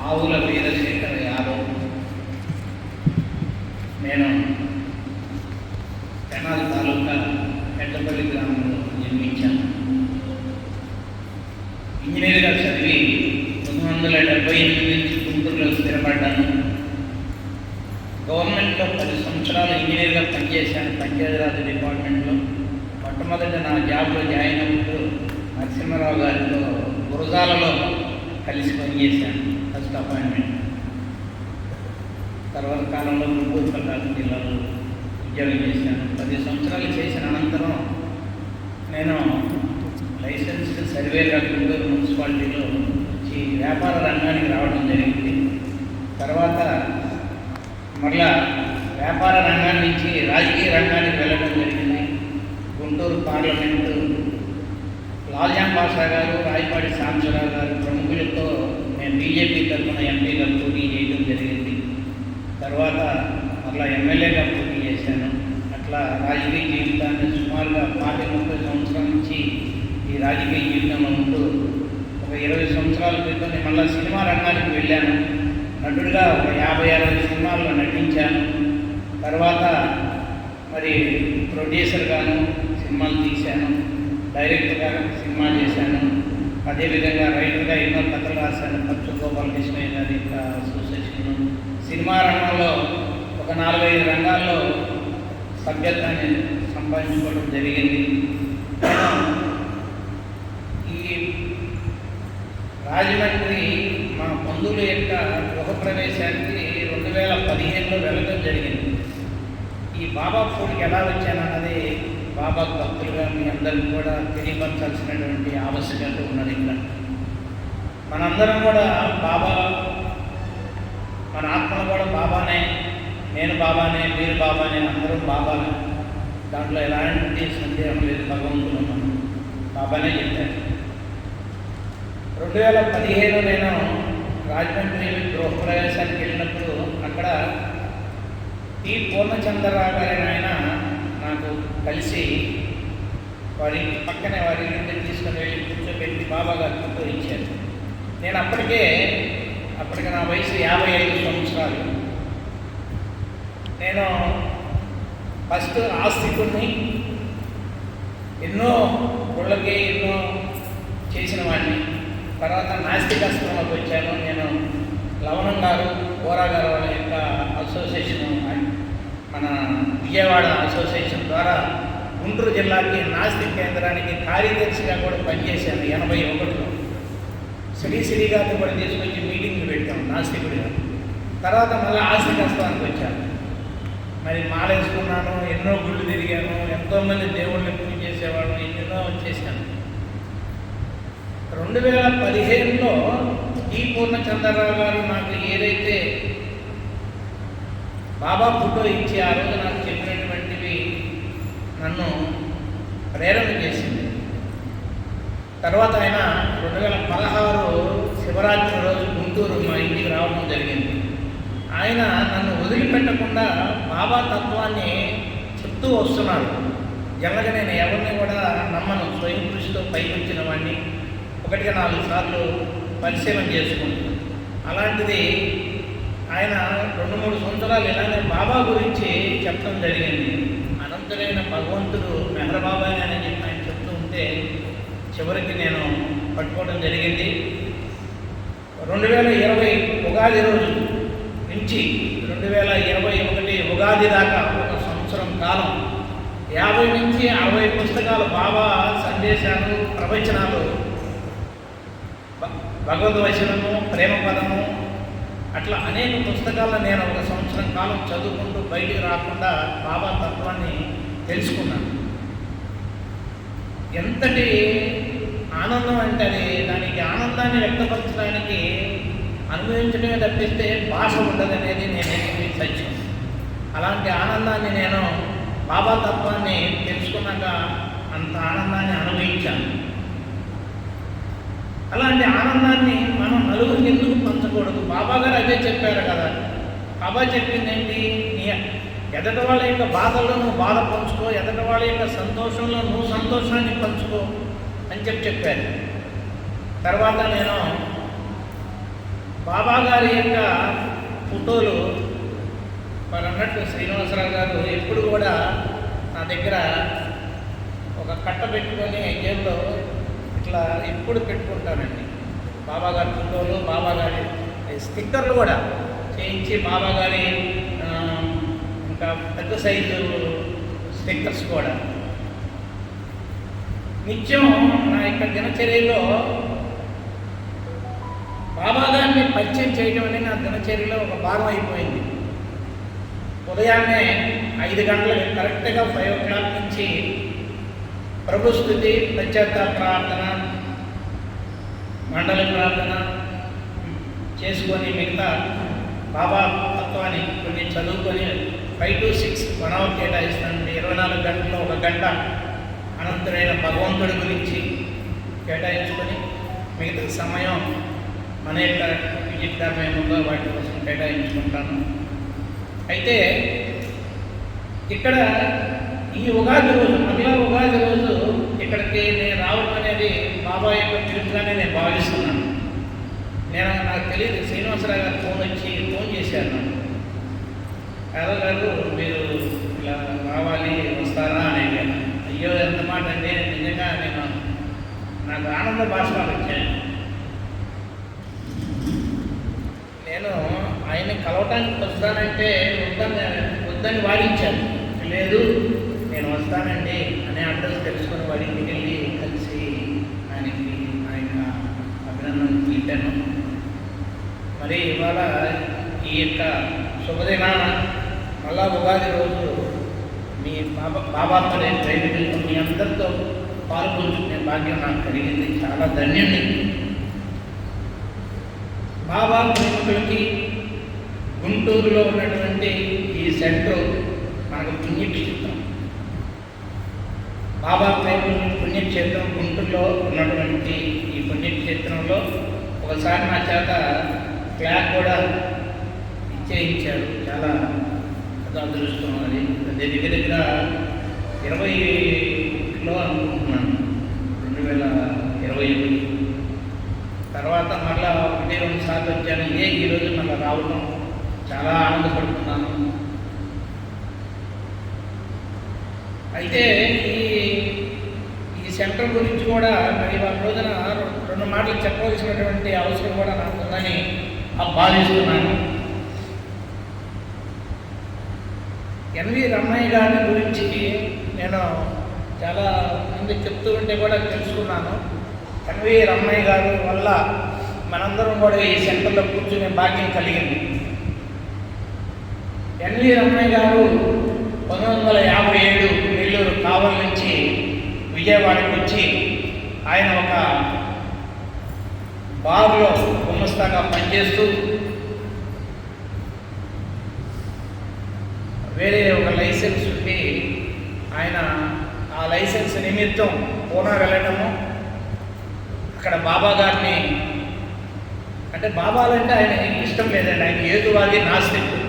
ఆవుల వీరశేఖర్ యాదవ్. నేను తెనాలి తాలూకా పెద్దపల్లి గ్రామంలో జన్మించాను. ఇంజనీర్గా చదివి 1978 నుంచి గుంటూరులో స్థిరపడ్డాను. గవర్నమెంట్లో 10 సంవత్సరాలు ఇంజనీర్గా పనిచేశాను. పంచాయతీరాజ్ డిపార్ట్మెంట్లో మొట్టమొదటి నా జాబ్లో జాయిన్ అవుతూ నరసింహారావు గారితో గురజాలలో కలిసి పనిచేశాను. First appointment. తర్వాత కాలంలో గుంటూరు ప్రకాశం జిల్లాలో ఉద్యోగం చేశాను. 10 సంవత్సరాలు చేసిన అనంతరం నేను లైసెన్స్డ్ సర్వేగా గుంటూరు మున్సిపాలిటీలో వచ్చి వ్యాపార రంగానికి రావడం జరిగింది. తర్వాత మరలా వ్యాపార రంగం నుంచి రాజకీయ రంగానికి వెళ్ళడం జరిగింది. గుంటూరు పార్లమెంటు లాల్జాం పాషా గారు, రాయపాటి సాంబశివరావు గారు ప్రముఖులతో నేను బీజేపీ తరఫున ఎంపీగా పోటీ చేయడం జరిగింది. తర్వాత మరలా ఎమ్మెల్యేగా పోటీ చేశాను. అట్లా రాజకీయ జీవితాన్ని సుమారుగా 30 సంవత్సరాల నుంచి ఈ రాజకీయ జీవితంలో ఉంటూ ఒక 20 సంవత్సరాల క్రితం మళ్ళీ సినిమా రంగానికి వెళ్ళాను. నటుడిగా ఒక 50-60 సినిమాల్లో నటించాను. తర్వాత మరి ప్రొడ్యూసర్గాను సినిమాలు తీశాను, డైరెక్టర్గా సినిమా చేశాను. అదేవిధంగా రైటర్గా ఎన్నో కథలు రాశాను. పచ్చు గోపాలకృష్ణయ్య గారి అసోసియేషన్. సినిమా రంగంలో ఒక 4-5 రంగాల్లో సభ్యత్వాన్ని సంపాదించుకోవడం జరిగింది. ఈ రాజమండ్రి మా బంధువుల యొక్క గృహప్రవేశానికి 2015లో వెళ్ళడం జరిగింది. ఈ బాబా ఫోన్కి ఎలా వచ్చానన్నది బాబా భక్తులుగా మీ అందరికీ కూడా తెలియపరచాల్సినటువంటి ఆవశ్యకత ఉన్నది. ఇక్కడ మనందరం కూడా బాబా, మన ఆత్మలు కూడా బాబానే, నేను బాబానే, మీరు బాబానే, అందరూ బాబానే. దాంట్లో ఎలాంటి సందేహం లేదు. భగవంతుడు మనం బాబానే చెప్పారు. 2015 నేను రాజమండ్రి గృహప్రవేశానికి వెళ్ళినప్పుడు అక్కడ టి పూర్ణచంద్రరావు గారి ఆయన నాకు కలిసి వారి పక్కనే వారి ఇంటి తీసుకుని వెళ్ళి కూర్చోబెట్టి బాబా గారు ఫోటో ఇచ్చారు. నేను అప్పటికి నా వయసు 55 సంవత్సరాలు. నేను ఫస్ట్ ఆస్తికుడిని, ఎన్నో గుళ్ళకి ఎన్నో చేసిన వాడిని. తర్వాత నాస్తికస్త్రంలోకి వచ్చాను. నేను లవణం గారు, బోరా గారు వాళ్ళ యొక్క అసోసియేషన్, మన విజయవాడ అసోసియేషన్ ద్వారా గుంటూరు జిల్లాకి నాస్తిక కేంద్రానికి కార్యదర్శిగా కూడా పనిచేశాను 81లో. శ్రీ గారితో కూడా తీసుకొచ్చి మీటింగ్లు పెట్టాం నాస్తికుడిగా. తర్వాత మళ్ళీ ఆస్తికత్వానికి వచ్చాను. మరి మాలేసుకున్నాను, ఎన్నో గుళ్ళు తిరిగాను, ఎంతోమంది దేవుళ్ళని పూజ చేసేవాడు, ఎన్నెన్నో చేశాను. 2015లో టి పూర్ణచంద్రరావు గారు నాకు ఏదైతే బాబా ఫోటో ఇచ్చి ఆ రోజు నాకు చెప్పినటువంటివి నన్ను ప్రేరణ చేసింది. తర్వాత ఆయన 2016 శివరాత్రి రోజు గుంటూరు మా ఇంటికి రావడం జరిగింది. ఆయన నన్ను వదిలిపెట్టకుండా బాబా తత్వాన్ని చెప్తూ వస్తున్నాడు. జనరల్గా నేను ఎవరిని కూడా నమ్మను. స్వయం కృషితో పైకి వచ్చిన వాడిని 1-4 సార్లు పరిశీలన చేసుకుంటాను. అలాంటిది ఆయన 2-3 సంవత్సరాలు ఇలానే బాబా గురించి చెప్పడం జరిగింది. అనంతమైన భగవంతుడు మెహర్ బాబాని అని చెప్పి ఆయన చెప్తూ ఉంటే చివరికి నేను పట్టుకోవడం జరిగింది. 2020 ఉగాది రోజు నుంచి 2021 ఉగాది దాకా ఒక సంవత్సరం కాలం 50 నుంచి 60 పుస్తకాలు బాబా సందేశాలు, ప్రవచనాలు, భగవద్వచనము, ప్రేమ పదము, అట్లా అనేక పుస్తకాలను నేను ఒక సంవత్సరం కాలం చదువుకుంటూ బయటికి రాకుండా బాబా తత్వాన్ని తెలుసుకున్నాను. ఎంతటి ఆనందం అంటే దానికి ఆనందాన్ని వ్యక్తపరచడానికి అనుభవించడమే తప్పిస్తే భాష ఉండదనేది నేను సత్యం. అలాంటి ఆనందాన్ని నేను బాబా తత్వాన్ని తెలుసుకున్నాక అంత ఆనందాన్ని అనుభవించాను. అలాంటి ఆనందాన్ని మనం నలుగురికి ఎందుకు పంచకూడదు? బాబా గారు అదే చెప్పారు కదా. బాబా చెప్పింది ఏంటి? నీ ఎదటి వాళ్ళ యొక్క బాధల్లో నువ్వు బాధ పంచుకో, ఎదటి వాళ్ళ యొక్క సంతోషంలో నువ్వు సంతోషాన్ని పంచుకో అని చెప్పారు. తర్వాత నేను బాబా గారి యొక్క ఫోటోలు మరి అన్నట్టు శ్రీనివాసరావు గారు ఎప్పుడు కూడా నా దగ్గర ఒక కట్ట పెట్టుకొని జేబులో ఇట్లా ఎప్పుడు పెట్టుకుంటానండి. బాబా గారి ఫోటోలు, బాబా గారి స్టిక్కర్లు కూడా చేయించి, బాబా గారి ఇంకా పెద్ద సైజు స్టిక్కర్స్ కూడా నిత్యం నా యొక్క దినచర్యలో బాబా గారిని పరిచయం చేయడం అనేది నా దినచర్యలో ఒక భాగం అయిపోయింది. ఉదయాన్నే 5 గంటలకు కరెక్ట్గా 5 o'clock నుంచి ప్రభుస్తుతి, పశ్చాత్తాప ప్రార్థన, మండలి ప్రార్థన చేసుకొని మిగతా బాబా తత్వాన్ని కొన్ని చదువుకొని 5 to 6 1 hour కేటాయిస్తానండి. 24 గంటల్లో 1 గంట అనంతరైన భగవంతుడి గురించి కేటాయించుకొని మిగతా సమయం మన యొక్క విజిత్కరమేముగా వాటి కోసం కేటాయించుకుంటాను. అయితే ఇక్కడ ఈ ఉగాది రోజు, మళ్ళా ఉగాది రోజు ఇక్కడికి నేను రావడం అనేది బాబా యొక్క పిలుపుగానే నేను భావిస్తున్నాను. నాకు తెలియదు, శ్రీనివాసరావు గారు ఫోన్ చేశారు నాకు, గారు మీరు ఇలా రావాలి, వస్తారా అని అడిగాను. అయ్యో ఎంత మాట అంటే నిజంగా నాకు ఆనంద భాషలు వచ్చాను. నేను ఆయన్ని కలవటానికి వస్తానంటే వద్దని వాడించాను. లేదు నేను వస్తానండి అనే అడ్రస్ తెలుసుకొని వాడి ఇంటికి వెళ్ళి కలిసి ఆయనకి అభినందనలు తెలిపాను. మరి ఇవాళ ఈ యొక్క శుభదినాన మళ్ళా ఉగాది రోజు మీ బాబాతో నేను ప్రేమికులతో మీ అందరితో పాల్గొంచుకునే భాగ్యం నాకు కలిగింది. చాలా ధన్యుని. బాబా ప్రేమికులకి గుంటూరులో ఉన్నటువంటి ఈ సెంటర్ మనకు పుణ్యక్షేత్రం. బాబా ప్రేమికుల పుణ్యక్షేత్రం గుంటూరులో ఉన్నటువంటి ఈ పుణ్యక్షేత్రంలో ఒకసారి నా చేత ఫ్లాగ్ కూడా ఇచ్చేయించారు. చాలా అదృష్టం అది. దగ్గర 20లో అనుకుంటున్నాను, 2021. తర్వాత మళ్ళా 1-2 సార్లు వచ్చాను. ఈరోజు మళ్ళీ రావడం చాలా ఆనందపడుతున్నాను. అయితే ఈ సెంటర్ గురించి కూడా మరి వాళ్ళ రోజున 2 మాటలు చెప్పవలసినటువంటి అవసరం కూడా నాకు ఉందని భావిస్తున్నాను. ఎన్వి రమణయ్య గారి గురించి నేను చాలా మంది చెప్తూ ఉంటే కూడా తెలుసుకున్నాను. ఎన్వి రమణయ్య గారు వల్ల మనందరం కూడా ఈ సెంటర్లో కూర్చునే భాగ్యం కలిగింది. ఎన్వి రమణయ్య గారు 1957 నెల్లూరు కావలి నుంచి విజయవాడకి వచ్చి ఆయన ఒక బార్లో గుమస్తాగా పనిచేస్తూ వేరే ఒక లైసెన్స్ ఉండి ఆయన ఆ లైసెన్స్ నిమిత్తం పూనా వెళ్ళడము, అక్కడ బాబా గారిని, అంటే బాబాలంటే ఆయన ఇష్టం లేదండి, ఆయన ఏదువాది నాస్తికుడు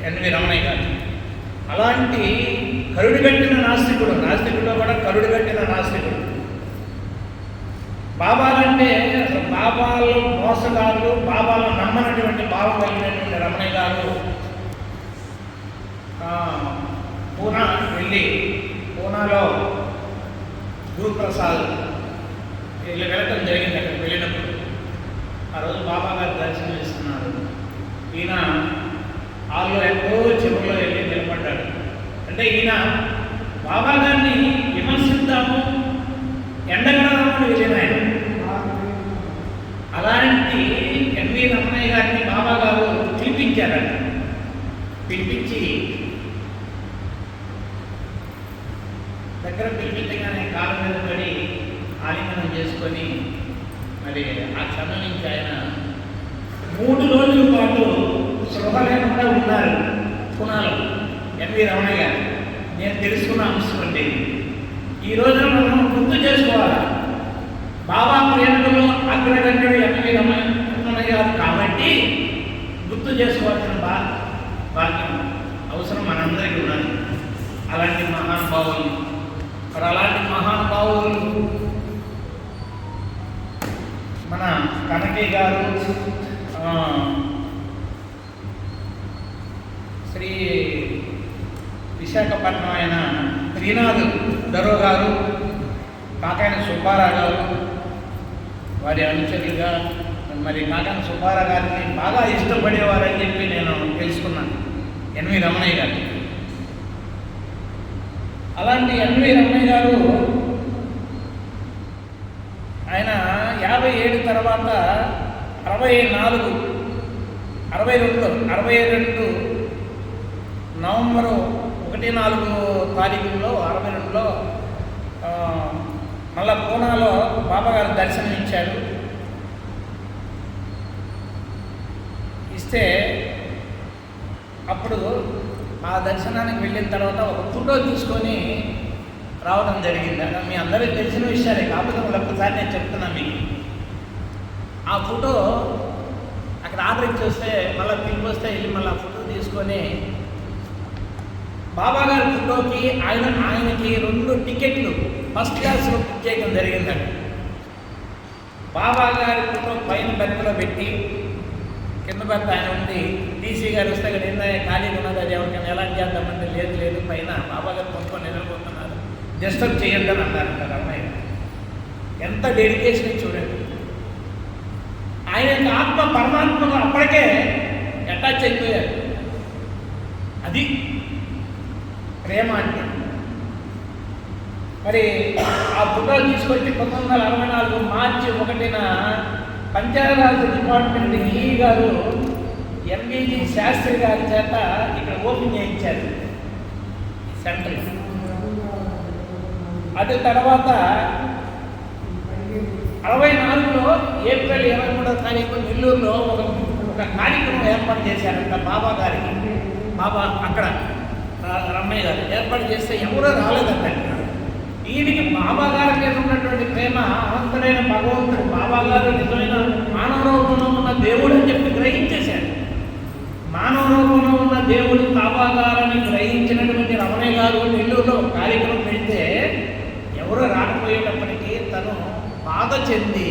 ఎన్వి రమణయ్య గారు. అలాంటి కరుడుగట్టిన నాస్తికుడు కూడా కరుడుగట్టిన నాస్తికుడు. బాబాలంటే అసలు బాబాలు మోసగాళ్ళు, బాబాలు నమ్మనటువంటి భావం కలిగినటువంటి రమణయ్య గారు పూనా వెళ్ళి, పూనాలో గురుప్రసాద్ వీళ్ళు వెళ్ళటం జరిగింది. అక్కడికి వెళ్ళినప్పుడు ఆ రోజు బాబా గారు దర్శనం ఇస్తున్నారు. ఈయన వాళ్ళు ఎక్కడో చివరిలో వెళ్ళి నిలబడ్డాడు. అంటే ఈయన బాబా గారిని విమర్శిద్దాము, ఎండగడదామని వెళ్ళిన ఆయన. అలాంటి ఎన్వి రమణయ్య గారిని బాబా గారు పిలిపించారట. పిలిపించి దగ్గర పిలిపించగానే కాళ్ళ మీద పడి ఆలింగనం చేసుకొని మరి ఆ క్షణం నుంచి ఆయన 3 రోజుల పాటు స్పృహ లేకుండా ఉన్నారు పునాలో ఎన్వి రమణయ్య గారు. నేను తెలుసుకున్న అంశం అండి. ఈ రోజున మనం గుర్తు చేసుకోవాలి, బాబా ప్రేమికులు అగ్రగణ్యుడు ఎన్వి రమణయ్య గారు కాబట్టి గుర్తు చేసుకోవాల్సిన భాగ్యం అవసరం మనందరికీ ఉన్నది. అలాంటి మహానుభావులు, మరి అలాంటి మహానుభావులు మన కనకయ్య గారు, శ్రీ విశాఖపట్నం ఆయన శ్రీనాథ్ దరో గారు, కాకాయన సుబ్బారావు గారు, వారి అనుచరులుగా మరి కాకాయన సుబ్బారావు గారిని బాగా ఇష్టపడేవారని చెప్పి నేను తెలుసుకున్నాను, ఎన్వి రమణయ్య గారు. అలాంటి ఎన్వి రమణయ్య గారు ఆయన 57 తర్వాత 62 నవంబరు 1-4 తారీఖుల్లో 62లో మళ్ళా పూనాలో బాబాగారు దర్శనం ఇచ్చారు. ఇస్తే అప్పుడు ఆ దర్శనానికి వెళ్ళిన తర్వాత ఒక ఫోటో తీసుకొని రావడం జరిగింది. అది మీ అందరికీ తెలిసిన విషయాలే, కాకపోతే ఒక్కసారి నేను చెప్తున్నాను మీకు. ఆ ఫోటో అక్కడ ఆర్డర్ ఇచ్చి వస్తే మళ్ళీ పిలిపి వస్తే వెళ్ళి మళ్ళీ ఆ ఫోటో తీసుకొని బాబాగారి ఫోటోకి ఆయనకి 2 టికెట్లు ఫస్ట్ క్లాస్లో బుక్ చేయడం జరిగిందండి. బాబాగారి ఫోటో పైన బెర్త్లో పెట్టి కింద బెర్త్ ఆయన ఉంది. టీసీ గారు వస్తే ఇక్కడ ఏందా ఖాళీగా ఉన్నది, అది ఎవరికైనా ఎలా చేద్దామంటే లేదు పైన బాబాగారు కొనుక్కొని నిద్రపోతున్నారు, డిస్టర్బ్ చేయొద్దని అన్నారంట రమణయ్య. ఎంత డెడికేషన్ చూడండి. ఆయన యొక్క ఆత్మ పరమాత్మకు అప్పటికే అటాచ్ అయిపోయారు. అది ప్రేమ అంటే. మరి ఆ ఫోటోలు తీసుకొచ్చి 1964 మార్చి 1న పంచాయతీరాజ్ డిపార్ట్మెంట్ ఈ గారు ఎంబీజీ శాస్త్రి గారి చేత ఇక్కడ ఓపెన్ చేయించారు సెంటర్. అది తర్వాత 64లో ఏప్రిల్ 23వ తారీఖు నెల్లూరులో ఒక కార్యక్రమం ఏర్పాటు చేశారంట బాబా గారికి. బాబా అక్కడ రమణయ్య గారు ఏర్పాటు చేస్తే ఎవరో రాలేదంట. ఈయనకి బాబా గారి మీద ఉన్నటువంటి ప్రేమ, అనంతుడైన భగవంతుడు బాబా గారు నిజమైన మానవ రూపంలో ఉన్న దేవుడు అని చెప్పి గ్రహించేశాడు. మానవ రూపంలో ఉన్న దేవుడు బాబా గారని గ్రహించినటువంటి రమణయ్య గారు నెల్లూరులో కార్యక్రమం పెడితే ఎవరో రాకపోయేటప్పటికీ తను బాధ చెంది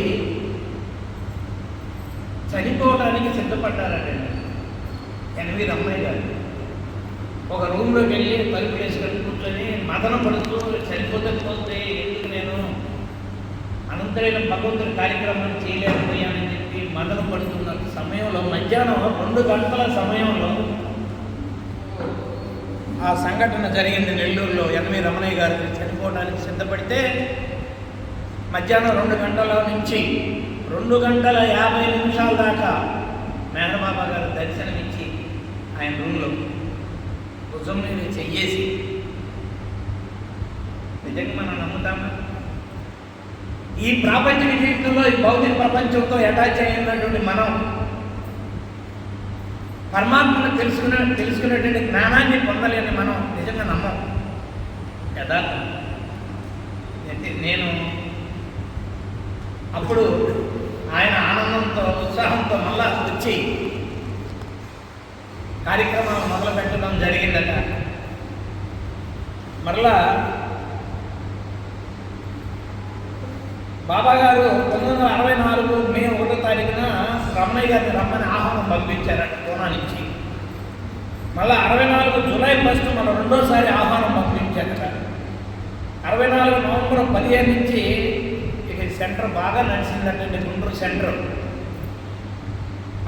చనిపోవడానికి సిద్ధపడ్డారండి ఎన్వి రమణయ్య గారు. ఒక రూమ్లోకి వెళ్ళి తలుపు వేసుకొని కూర్చొని మదన పడుతూ చనిపోతే ఎందుకు నేను అనంతరైన భగవంతుడి కార్యక్రమం చేయలేకపోయానని చెప్పి మదన పడుతున్న సమయంలో మధ్యాహ్నం 2 గంటల సమయంలో ఆ సంఘటన జరిగింది నెల్లూరులో. ఎన్వి రమణయ్య గారు చనిపోవడానికి సిద్ధపడితే మధ్యాహ్నం 2 గంటల నుంచి 2 గంటల 50 నిమిషాల దాకా మేనబాబా గారు దర్శనమిచ్చి ఆయన రూమ్లో భుజం మీద చెయ్యేసి, నిజంగా మనం నమ్ముతామా? ఈ ప్రాపంచిక జీవితంలో ఈ భౌతిక ప్రపంచంతో అటాచ్ అయినటువంటి మనం పరమాత్మను తెలుసుకునేటువంటి జ్ఞానాన్ని పొందలేని మనం నిజంగా నమ్మం. యథార్థం. నేను అప్పుడు ఆయన ఆనందంతో ఉత్సాహంతో మళ్ళా వచ్చి కార్యక్రమాలు మొదలు పెట్టడం జరిగిందట. మరలా బాబా గారు 1964 మే 1వ తారీఖున రమణయ్య గారిని రమ్మని ఆహ్వానం పంపించారట పూనా నుంచి. మళ్ళీ 64 జూలై 1 మన రెండోసారి ఆహ్వానం పంపించారట. 64 నవంబర్ 15 నుంచి ఇక సెంటర్ బాగా నడిచిందంటే గుంటూరు సెంటర్.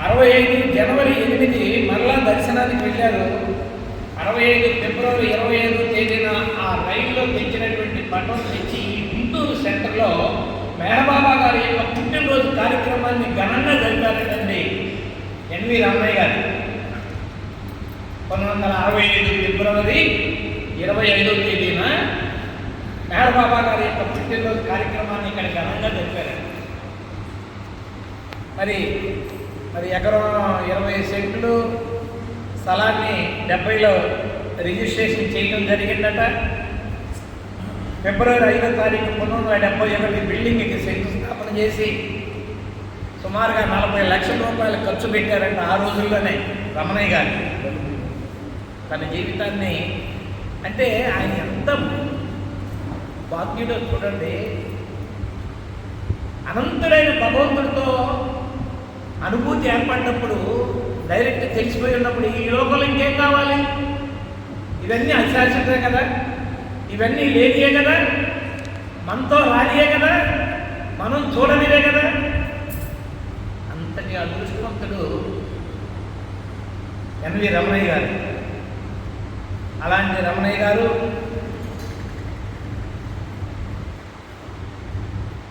65 జనవరి 8 మరలా దర్శనానికి వెళ్ళారు. 65 ఫిబ్రవరి 25వ తేదీన ఆ రైల్లో తెచ్చినటువంటి పట్టణం తెచ్చి గుంటూరు సెంటర్లో మేనబాబా గారి యొక్క పుట్టినరోజు కార్యక్రమాన్ని ఘనంగా జరిపారండి ఎన్వి రమణయ్య గారు. 1965 ఫిబ్రవరి 25వ తేదీన మేనబాబా గారి యొక్క పుట్టినరోజు కార్యక్రమాన్ని ఇక్కడ ఘనంగా జరిపారు. మరి ఎకరం 20 సెంట్లు స్థలాన్ని 70లో రిజిస్ట్రేషన్ చేయడం జరిగిందట. ఫిబ్రవరి 5వ తారీఖు 1971 బిల్డింగ్కి శంకుస్థాపన చేసి సుమారుగా 40 లక్షల రూపాయలు ఖర్చు పెట్టారంట ఆ రోజుల్లోనే రమణయ్య గారు. తన జీవితాన్ని అంటే ఆయన ఎంత భాగ్యుడో చూడండి. అనంతుడైన భగవంతుడితో అనుభూతి ఏర్పడినప్పుడు డైరెక్ట్ తెలిసిపోయి ఉన్నప్పుడు ఈ లోకంలో ఇంకేం కావాలి? ఇవన్నీ అశాశ్వతే కదా, ఇవన్నీ లేనియే కదా, మనతో రానియే కదా, మనం చూడనివే కదా. అంతటి అదృష్టవంతుడు ఎన్వి రమణయ్య గారు. అలాంటి రమణయ్య గారు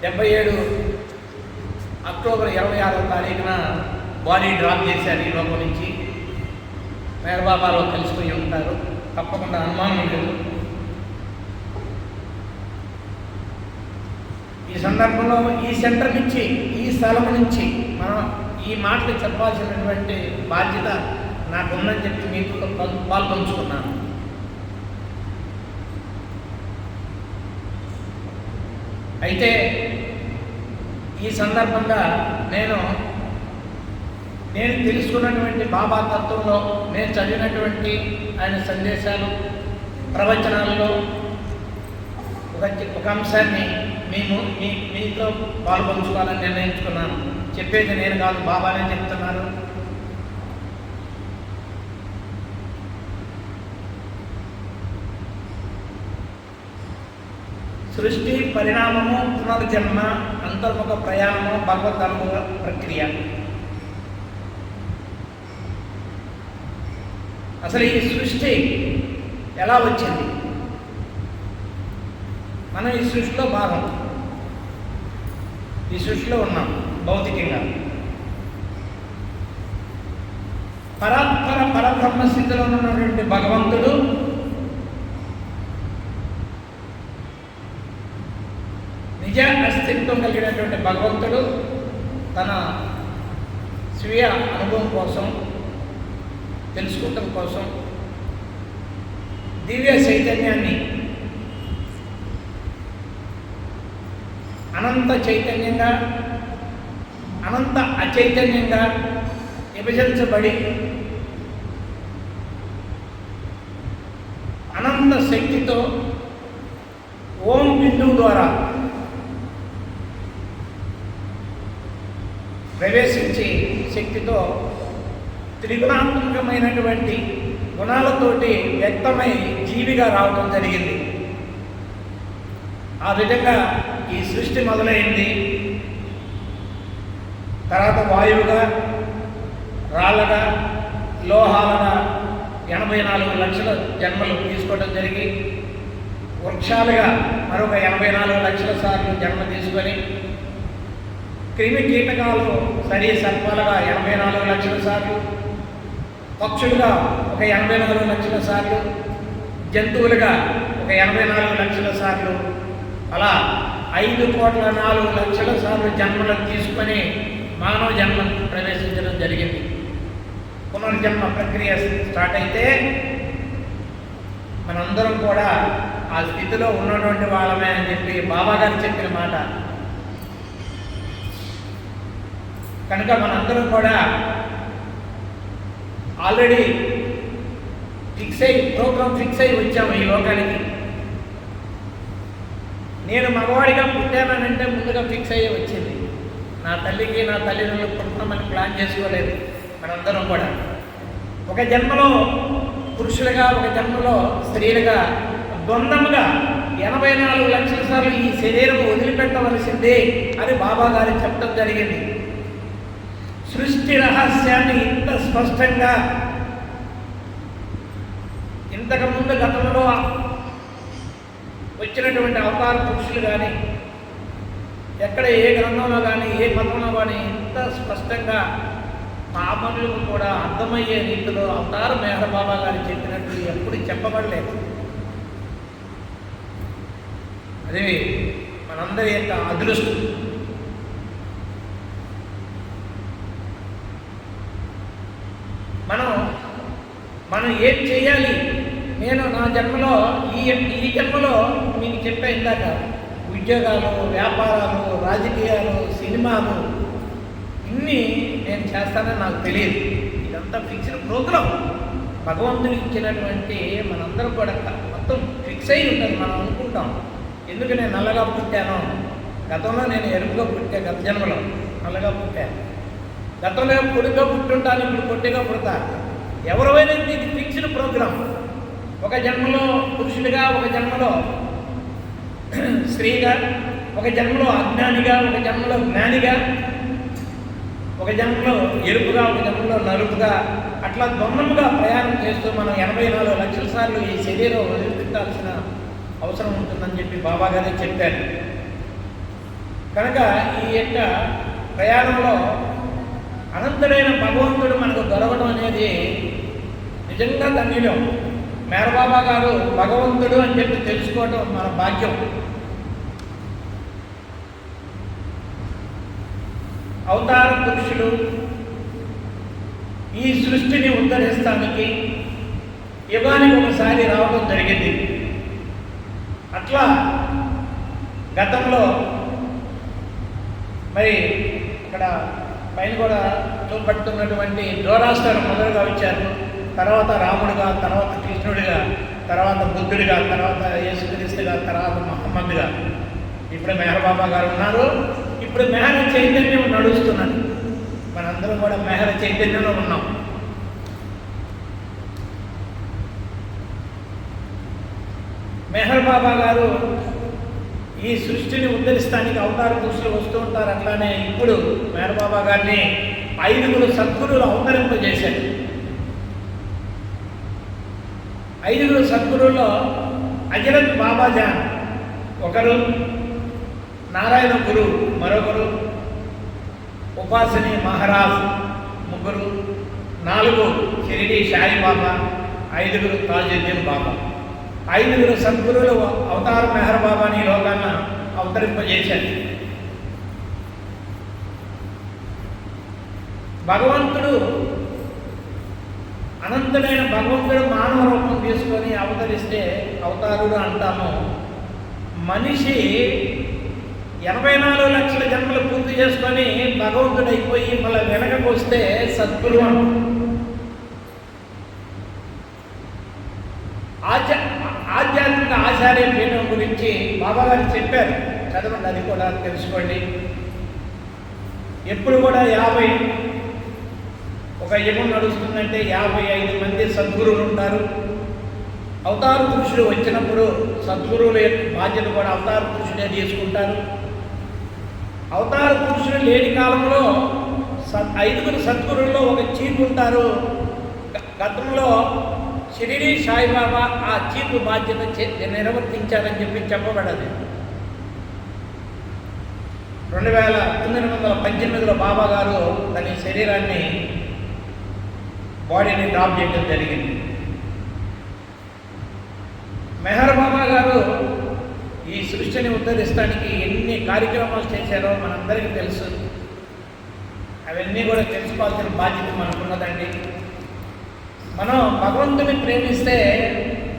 77 అక్టోబర్ 26వ తారీఖున బాడీ డ్రాప్ చేశారు ఈ లోకం నుంచి. మేరబాబాలో కలిసిపోయి ఉంటారు, తప్పకుండా అనుమానం లేదు. ఈ సందర్భంలో ఈ సెంటర్ నుంచి, ఈ స్థలం నుంచి మనం ఈ మాటలు చెప్పాల్సినటువంటి బాధ్యత నాకుందని చెప్పి మీకు పాల్పంచుకున్నాను. అయితే ఈ సందర్భంగా నేను తెలుసుకున్నటువంటి బాబా తత్వంలో, నేను చదివినటువంటి ఆయన సందేశాలు, ప్రవచనాలలో ఒక అంశాన్ని మీతో పాల్పంచుకోవాలని నిర్ణయించుకున్నాను. చెప్పేది నేను కాదు, బాబానే చెప్తున్నారు. సృష్టి, పరిణామము, పునర్జన్మ, అంతర్ముఖ ప్రయాణము, భగవద్గీత ప్రక్రియ. అసలు ఈ సృష్టి ఎలా వచ్చింది? మనం ఈ సృష్టిలో భాగం, ఈ సృష్టిలో ఉన్నాం భౌతికంగా. పరబ్రహ్మ స్థితిలో ఉన్నటువంటి భగవంతుడు నిజ అస్తిత్వం కలిగినటువంటి భగవంతుడు తన స్వీయ అనుభవం కోసం, తెలుసుకోవటం కోసం దివ్య చైతన్యాన్ని అనంత చైతన్యంగా, అనంత అచైతన్యంగా విభజించబడి అనంత శక్తితో ఓం బిందువు ద్వారా ప్రవేశించి శక్తితో త్రిగుణాత్మకమైనటువంటి గుణాలతోటి వ్యక్తమై జీవిగా రావడం జరిగింది. ఆ విధంగా ఈ సృష్టి మొదలైంది. తర్వాత వాయువుగా, రాళ్ళగా, లోహాలుగా 84 లక్షల జన్మలు తీసుకోవడం జరిగి, వృక్షాలుగా మరొక 84 లక్షల సార్లు జన్మ తీసుకొని, క్రిమి కీటకాలు సరీ సర్పాలుగా 84 లక్షల సార్లు, పక్షులుగా ఒక 84 లక్షల సార్లు, జంతువులుగా ఒక 84 లక్షల సార్లు, అలా 5,04,00,000 సార్లు జన్మలను తీసుకొని మానవ జన్మ ప్రవేశించడం జరిగింది. పునర్జన్మ ప్రక్రియ స్టార్ట్ అయితే మనందరం కూడా ఆ స్థితిలో ఉన్నటువంటి వాళ్ళమే అని చెప్పి బాబా గారు చెప్పిన మాట. కనుక మనందరం కూడా ఆల్రెడీ ప్రోగ్రామ్ ఫిక్స్ అయి వచ్చాము ఈ లోకానికి. నేను మగవాడిగా పుట్టానంటే ముందుగా ఫిక్స్ అయ్యి వచ్చింది. నా తల్లికి, నా తల్లిదండ్రులు పుట్టమని ప్లాన్ చేసుకోలేదు. మనందరం కూడా ఒక జన్మలో పురుషులుగా, ఒక జన్మలో స్త్రీలుగా, ద్వంద్వముగా 84 లక్షల సార్లు ఈ శరీరం వదిలిపెట్టవలసిందే అని బాబా గారు చెప్పడం జరిగింది. సృష్టి రహస్యాన్ని ఇంత స్పష్టంగా ఇంతకుముందు గతంలో వచ్చినటువంటి అవతార పురుషులు కానీ, ఎక్కడ ఏ గ్రంథంలో కానీ, ఏ మతంలో కానీ ఇంత స్పష్టంగా పాపనులకు కూడా అర్థమయ్యే రీతిలో అవతార మెహర్ బాబా గారు చెప్పినట్టు ఎప్పుడు చెప్పబడలేదు. అది మనందరి యొక్క అదృష్టం. మనం ఏం చేయాలి? నేను నా జన్మలో ఈ జన్మలో మీకు చెప్పే ఇందాక ఉద్యోగాలు, వ్యాపారాలు, రాజకీయాలు, సినిమాలు ఇన్ని నేను చేస్తానని నాకు తెలియదు. ఇదంతా ఫిక్స్డ్ ప్రోగ్రామ్. భగవంతుడికి ఇచ్చినటువంటి మనందరం కూడా మొత్తం ఫిక్స్ అయి ఉంటుంది. మనం అనుకుంటాం ఎందుకు నేను నల్లగా పుట్టాను, గతంలో నేను ఎరుపుగా పుట్టా, గత జన్మలో నల్లగా పుట్టాను, గతంలో పొడిగా పుట్టుంటాను, ఇప్పుడు పొట్టిగా పుడతారు. ఎవరైనా ఇది ఫిక్స్డ్ ప్రోగ్రామ్. ఒక జన్మలో పురుషుడిగా, ఒక జన్మలో స్త్రీగా, ఒక జన్మలో అజ్ఞానిగా, ఒక జన్మలో జ్ఞానిగా, ఒక జన్మలో ఎరుపుగా, ఒక జన్మలో నలుపుగా, అట్లా దొన్నముగా ప్రయాణం చేస్తూ మనం 84 లక్షల సార్లు ఈ శరీరం వదిలిపెట్టాల్సిన అవసరం ఉంటుందని చెప్పి బాబా గారే చెప్పారు. కనుక ఈ యొక్క ప్రయాణంలో అనంతుడైన భగవంతుడు మనకు దొరకడం అనేది నిజంగా ధన్యులం. మేరబాబా గారు భగవంతుడు అని చెప్పి తెలుసుకోవడం మన భాగ్యం. అవతార పురుషుడు ఈ సృష్టిని ఉద్ధరిస్తానికి యుగానికి ఒకసారి రావడం జరిగింది. అట్లా గతంలో మరి ఇక్కడ పైన కూడా చూపడుతున్నటువంటి జోరాస్టర్ మొదలుగా వచ్చారు. తర్వాత రాముడుగా, తర్వాత కృష్ణుడిగా, తర్వాత బుద్ధుడిగా, తర్వాత యేసుక్రీస్తుగా, తర్వాత మహమ్మద్గా, ఇప్పుడు మెహర్బాబా గారు ఉన్నారు. ఇప్పుడు మెహర చైతన్యం నడుస్తున్నది. మనందరం కూడా మెహర చైతన్యంలో ఉన్నాం. మెహర్ బాబా గారు ఈ సృష్టిని ఉద్ధరిస్తానికి అవతార పురుషులు వస్తూ ఉంటారు. అట్లానే ఇప్పుడు మెహర్ బాబా గారిని 5 సద్గురులు అవతరింపజేశారు. 5 సద్గురుల్లో అజరత్ బాబాజాన్ ఒకరు, నారాయణ గురు మరొకరు, ఉపాసని మహారాజ్ ముగ్గురు, 4 షిరిడి సాయిబాబా, 5 తాజుద్దీన్ బాబా. 5 సద్గురులు అవతార మెహర్ బాబాని లోకాన్ని అవతరింపజేశారు. భగవంతుడు, అనంతుడైన భగవంతుడు మానవ రూపం తీసుకొని అవతరిస్తే అవతారుడు అంటాము. మనిషి 84 లక్షల జన్మలు పూర్తి చేసుకొని భగవంతుడు అయిపోయి మళ్ళీ వెనకకు వస్తే సద్గురు ఆధ్యాత్మిక ఆచార్య పీఠం గురించి బాబా గారు చెప్పారు. చదవండి, అది కూడా తెలుసుకోండి. ఎప్పుడు కూడా 50 ఒక యుగం నడుస్తుందంటే 55 మంది సద్గురువులు ఉంటారు. అవతార పురుషుడు వచ్చినప్పుడు సద్గురువుల యొక్క బాధ్యత కూడా అవతార పురుషుడే తీసుకుంటారు. అవతార పురుషుడు లేని కాలంలో 5 సద్గురువుల్లో ఒక చీఫ్ ఉంటారు. గతంలో షిరిడి సాయిబాబా ఆ చీఫ్ బాధ్యత నిర్వర్తించారని చెప్పి చెప్పబడదు. 1918లో బాబా గారు తన శరీరాన్ని, బాడీని డ్రాప్ చేయడం జరిగింది. మెహర్ బాబా గారు ఈ సృష్టిని ఉద్ధరిస్తానికి ఎన్ని కార్యక్రమాలు చేశారో మనందరికీ తెలుసు. అవన్నీ కూడా తెలుసుకోవాల్సిన బాధ్యత మనకున్నదండి. మనం భగవంతుని ప్రేమిస్తే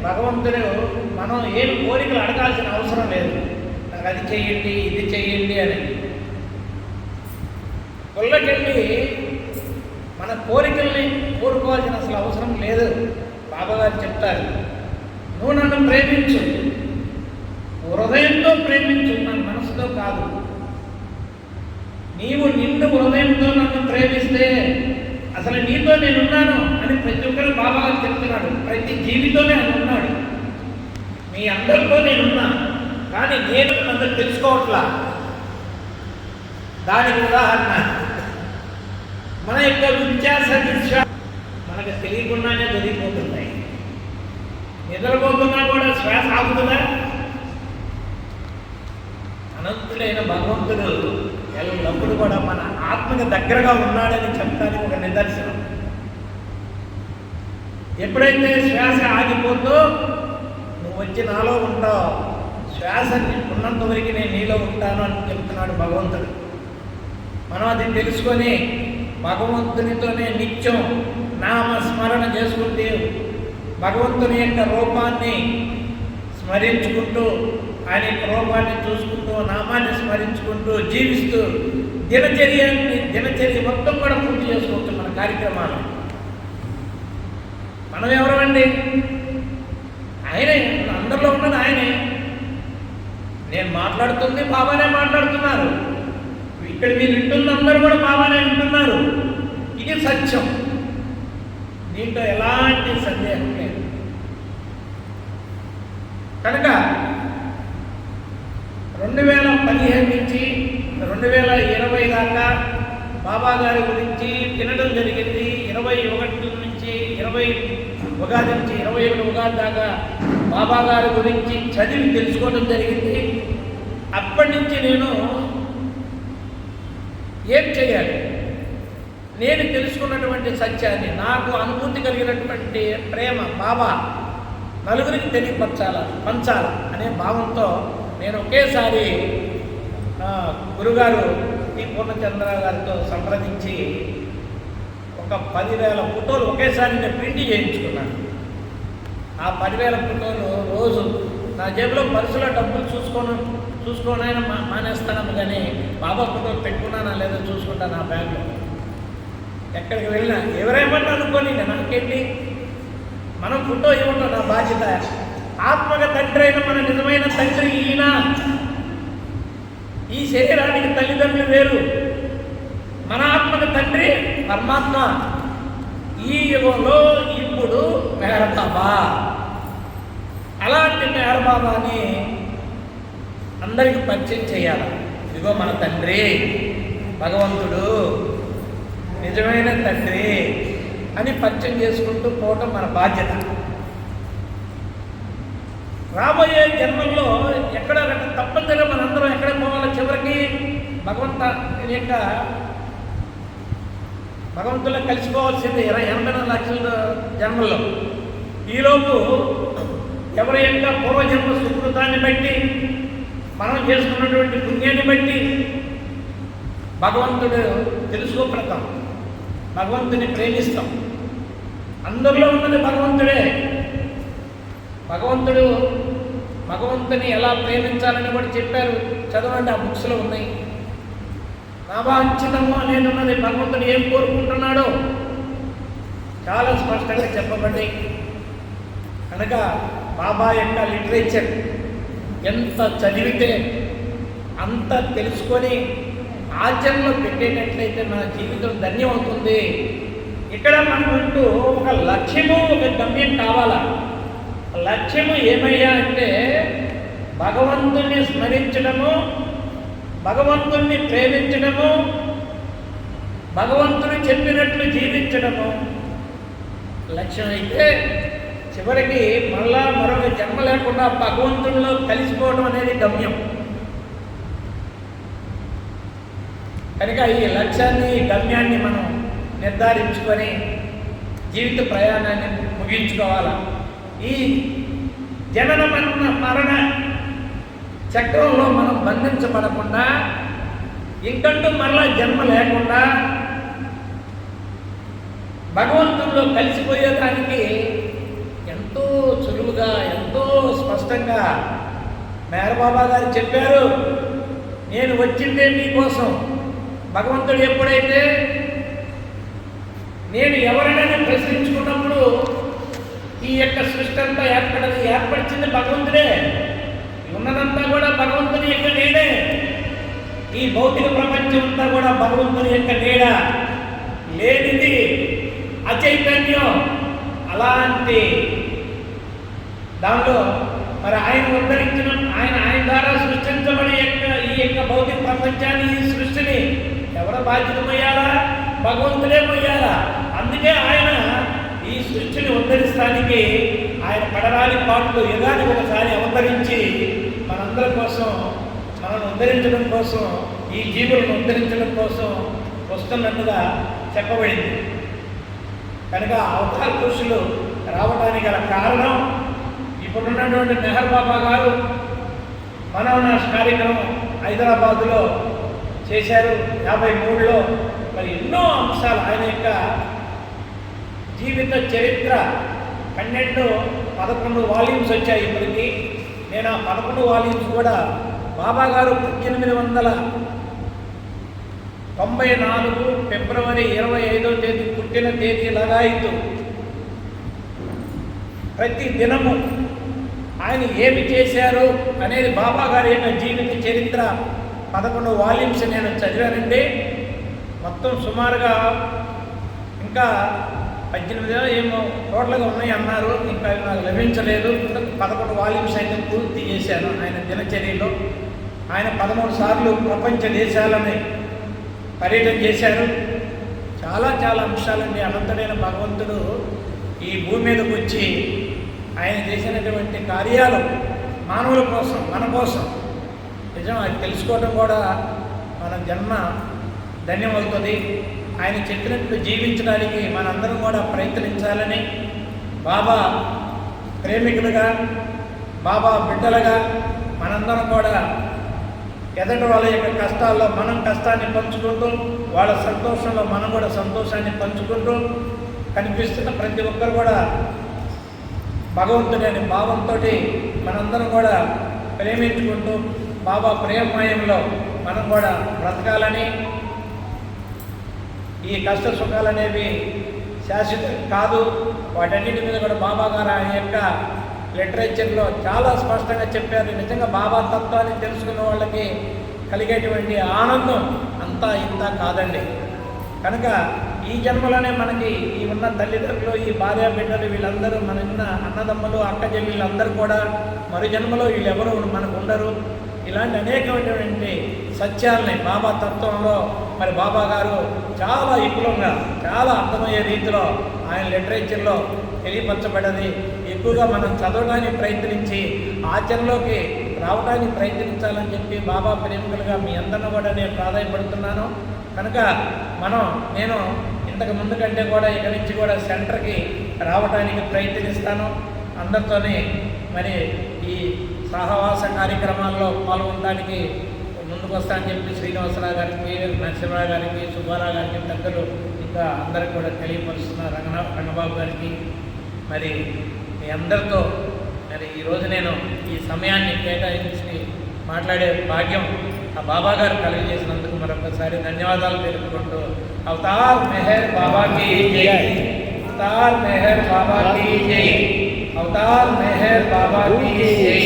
భగవంతుడు మనం ఏం కోరికలు అడగాల్సిన అవసరం లేదు. నాకు అది చెయ్యండి, ఇది చెయ్యండి అని గుళ్ళకెళ్ళి మన కోరికల్ని కోరుకోవాల్సిన అసలు అవసరం లేదు. బాబాగారు చెప్తారు, నువ్వు నన్ను ప్రేమించు, హృదయంతో ప్రేమించు, నా మనసుతో కాదు. నీవు నిండు హృదయంతో నన్ను ప్రేమిస్తే అసలు నీతో నేనున్నాను అని ప్రతి ఒక్కరు బాబాగారు చెప్తున్నాడు. ప్రతి జీవితోనే ఆయన ఉన్నాడు. మీ అందరితో నేనున్నా, కానీ నేను అందరు తెలుసుకోవట్లా. దానికి ఉదాహరణ మన యొక్క విశ్వాస మనకు తెలియకుండానే జరిగిపోతున్నాయి. నిద్రపోతున్నా కూడా శ్వాస ఆగుతుందా? అనంతుడైన భగవంతుడు ఎల్లప్పుడూ కూడా మన ఆత్మకి దగ్గరగా ఉన్నాడని చెప్పడానికి ఒక నిదర్శనం. ఎప్పుడైతే శ్వాస ఆగిపోతుందో నువ్వు వచ్చి నాలో ఉంటావు, శ్వాస ఉన్నంత వరకు నేను నీలో ఉంటాను అని చెప్తున్నాడు భగవంతుడు. మనం అది తెలుసుకొని భగవంతునితోనే నిత్యం నామస్మరణ చేసుకుంటే భగవంతుని యొక్క రూపాన్ని స్మరించుకుంటూ, ఆయన యొక్క రూపాన్ని చూసుకుంటూ, నామాన్ని స్మరించుకుంటూ జీవిస్తూ దినచర్య మొత్తం కూడా పూర్తి చేసుకోవచ్చు మన కార్యక్రమాలు. మనం ఎవరమండి? ఆయనే, అందరిలో ఉన్నది ఆయనే. నేను మాట్లాడుతుంది బాబానే మాట్లాడుతున్నారు. ఇక్కడ మీరు వింటున్న అందరూ కూడా బాబానే వింటున్నారు. సత్యం. దీంట్లో ఎలాంటి సందేహం లేదు. కనుక 2015 నుంచి 2020 దాకా బాబా గారి గురించి వినడం జరిగింది. 21 నుంచి 20 ఉగాది నుంచి 21 ఉగాది దాకా బాబా గారి గురించి చదివి తెలుసుకోవడం జరిగింది. అప్పటి నుంచి నేను ఏం చేయాలి, నేను తెలుసుకున్నటువంటి సత్యాన్ని, నాకు అనుభూతి కలిగినటువంటి ప్రేమ బాబా నలుగురికి పంచాల అనే భావంతో నేను ఒకేసారి గురుగారు పి పూర్ణచంద్ర గారితో సంప్రదించి ఒక 10,000 ఫోటోలు ఒకేసారి నేను ప్రింట్ చేయించుకున్నాను. ఆ 10,000 ఫోటోలు రోజు నా జేబులో పర్సులో డబ్బులు చూసుకోనైనా మానేస్తాను, కానీ బాబా ఫోటోలు పెట్టుకున్నానా లేదో చూసుకుంటాను నా బ్యాగ్లో. ఎక్కడికి వెళ్ళినా ఎవరేమన్నా అనుకోని నాకేంటి, మనం ఫోటో ఇవ్వటం నా బాధ్యత. ఆత్మక తండ్రి అయిన మన నిజమైన తండ్రి ఈయన. ఈ శరీరానికి తల్లిదండ్రులు వేరు. మన ఆత్మక తండ్రి పరమాత్మ. ఈ యుగంలో ఇప్పుడు మెహర్ బాబా. అలాంటి మెహర్ బాబాని అందరికి పరిచయం చేయాలి. ఇదిగో మన తండ్రి, భగవంతుడు, నిజమైన తండ్రి అని పరిచయం చేసుకుంటూ పోవటం మన బాధ్యత. రాబోయే జన్మల్లో ఎక్కడ తప్పనిసరిగా మనందరం ఎక్కడ పోవాలో, చివరికి భగవంతుల్లో కలిసిపోవాల్సింది 84 లక్షల జన్మల్లో. ఈలోపు ఎవరి యొక్క పూర్వజన్మ సుకృతాన్ని బట్టి, మనం చేసుకున్నటువంటి పుణ్యాన్ని బట్టి భగవంతుడు తెలుసుకోగలుగుతాం, భగవంతుని ప్రేమిస్తాం. అందరిలో ఉన్నది భగవంతుడే. భగవంతుని ఎలా ప్రేమించాలని కూడా చెప్పారు. చదవండి, ఆ బుక్స్లో ఉన్నాయి. నావాంఛితము అనేది ఉన్నది. భగవంతుడు ఏం కోరుకుంటున్నాడో చాలా స్పష్టంగా చెప్పబడి. కనుక బాబా యొక్క లిటరేచర్ ఎంత చదివితే అంత తెలుసుకొని ఆచరణలో పెట్టేటట్లయితే మన జీవితం ధన్యమవుతుంది. ఇక్కడ మనకుంటూ ఒక లక్ష్యము, ఒక గమ్యం కావాలా. లక్ష్యము ఏమయ్యా అంటే భగవంతుణ్ణి స్మరించడము, భగవంతుణ్ణి ప్రేమించడము, భగవంతుడు చెప్పినట్లు జీవించడము లక్ష్యం అయితే, చివరికి మళ్ళా మరొక జన్మ లేకుండా భగవంతుడిలో కలిసిపోవడం అనేది గమ్యం. కనుక ఈ లక్ష్యాన్ని, గమ్యాన్ని మనం నిర్ధారించుకొని జీవిత ప్రయాణాన్ని ముగించుకోవాలి. ఈ జనన మరణ చక్రంలో మనం బంధించబడకుండా, ఇంకంటూ మరలా జన్మ లేకుండా భగవంతుల్లో కలిసిపోయేదానికి ఎంతో సులువుగా, ఎంతో స్పష్టంగా మెహర్ బాబా గారు చెప్పారు. నేను వచ్చిందే మీకోసం. భగవంతుడు ఎప్పుడైతే నేను ఎవరైనా ప్రశ్నించుకున్నప్పుడు ఈ యొక్క సృష్టి అంతా ఏర్పరిచింది భగవంతుడే. ఉన్నదంతా కూడా భగవంతుని యొక్క నీడే. ఈ భౌతిక ప్రపంచం అంతా కూడా భగవంతుని యొక్క నీడ. లేనిది అచైతన్యం. అలాంటి దానిలో మరి ఆయన ఉద్ధరించిన, ఆయన ద్వారా సృష్టించబడి ఈ యొక్క భౌతిక ప్రపంచాన్ని, ఈ సృష్టిని ఎవరు బాధ్యత మొయ్యాలా? భగవంతుడే మొయ్యాలా. అందుకే ఆయన ఈ సృష్టిని ఉద్ధరించడానికి ఆయన పడరాని పాటలు యుగానికి ఒకసారి అవతరించి మనందరి కోసం, మనల్ని ఉద్ధరించడం కోసం, ఈ జీవులను ఉద్ధరించడం కోసం వస్తున్నట్టుగా చెప్పబడింది. కనుక అవతార పురుషులు రావడానికి గల కారణం ఇప్పుడున్నటువంటి మెహర్ బాబా గారు మనోనాశ కార్యక్రమం హైదరాబాదులో చేశారు 53లో. మరి ఎన్నో అంశాలు ఆయన యొక్క జీవిత చరిత్ర 11 వాల్యూమ్స్ వచ్చాయి ఇప్పటికి. నేను ఆ 11 వాల్యూమ్స్ కూడా బాబా గారు 1894 ఫిబ్రవరి 25వ తేదీ పుట్టిన తేదీ లగాయితూ ప్రతి దినము ఆయన ఏమి చేశారు అనేది బాబా గారి యొక్క జీవిత చరిత్ర 11 వాల్యూమ్స్ నేను చదివానండి. మొత్తం సుమారుగా ఇంకా 18 ఏమో టోటల్గా ఉన్నాయి అన్నారు. ఇంకా నాకు లభించలేదు. 11 వాల్యూమ్స్ అయితే పూర్తి చేశాను ఆయన దినచర్యలో. ఆయన 13 సార్లు ప్రపంచ దేశాలని పర్యటన చేశారు. చాలా చాలా అంశాలండి. అనంతుడైన భగవంతుడు ఈ భూమి మీదకి వచ్చి ఆయన చేసినటువంటి కార్యాలు మానవుల కోసం, మన కోసం నిజం అది తెలుసుకోవడం కూడా మన జన్మ ధన్యమవుతుంది. ఆయన చెప్పినట్లు జీవించడానికి మనందరం కూడా ప్రయత్నించాలని, బాబా ప్రేమికులుగా, బాబా బిడ్డలుగా మనందరం కూడా ఎదటి వాళ్ళ యొక్క కష్టాల్లో మనం కష్టాన్ని పంచుకుంటూ, వాళ్ళ సంతోషంలో మనం కూడా సంతోషాన్ని పంచుకుంటూ, కనిపిస్తున్న ప్రతి ఒక్కరు కూడా భగవంతుడి అనే భావంతో మనందరం కూడా ప్రేమించుకుంటూ బాబా ప్రేమమయంలో మనం కూడా బ్రతకాలని, ఈ కష్ట సుఖాలు అనేవి శాశ్వతం కాదు, వాటన్నిటి మీద కూడా బాబా గారు ఆయన యొక్క లిటరేచర్లో చాలా స్పష్టంగా చెప్పారు. నిజంగా బాబా తత్వాన్ని తెలుసుకున్న వాళ్ళకి కలిగేటువంటి ఆనందం అంతా ఇంత కాదండి. కనుక ఈ జన్మలోనే మనకి ఈ ఉన్న తల్లిదండ్రులు, ఈ భార్య బిడ్డలు, వీళ్ళందరూ మన ఉన్న అన్నదమ్ములు, అక్క చెల్లెళ్ళందరూ కూడా మరు జన్మలో వీళ్ళెవరూ మనకు ఉండరు. ఇలాంటి అనేకమైనటువంటి సత్యాలని బాబా తత్వంలో మరి బాబా గారు చాలా విపులంగా, చాలా అర్థమయ్యే రీతిలో ఆయన లిటరేచర్లో తెలియపరచబడ్డది. ఎక్కువగా మనం చదవడానికి ప్రయత్నించి ఆచరణలోకి రావడానికి ప్రయత్నించాలని చెప్పి బాబా ప్రేమికులుగా మీ అందరిని కూడా నేను ప్రాధాన్యపడుతున్నాను. కనుక నేను ఇంతకు ముందు కంటే కూడా ఇక్కడి నుంచి కూడా సెంటర్కి రావడానికి ప్రయత్నిస్తాను. అందరితోనే మరి ఈ సహవాస కార్యక్రమాల్లో పాల్గొనడానికి ముందుకు వస్తానని చెప్పి శ్రీనివాసరావు గారికి, నరసింహరావు గారికి, సుబ్బారావు గారికి, పెద్దలు ఇంకా అందరికి కూడా తెలియపరుస్తున్న రంగబాబు గారికి, మరి మీ అందరితో మరి ఈరోజు నేను ఈ సమయాన్ని కేటాయించి మాట్లాడే భాగ్యం ఆ బాబా గారు కలిగజేసినందుకు మరొకసారి ధన్యవాదాలు తెలుపుకుంటూ అవతార్ మెహర్ బాబాకి జై, అవతార్ మెహర్ బాబాకి జై, అవతార్ మెహర్ బాబాకి జై.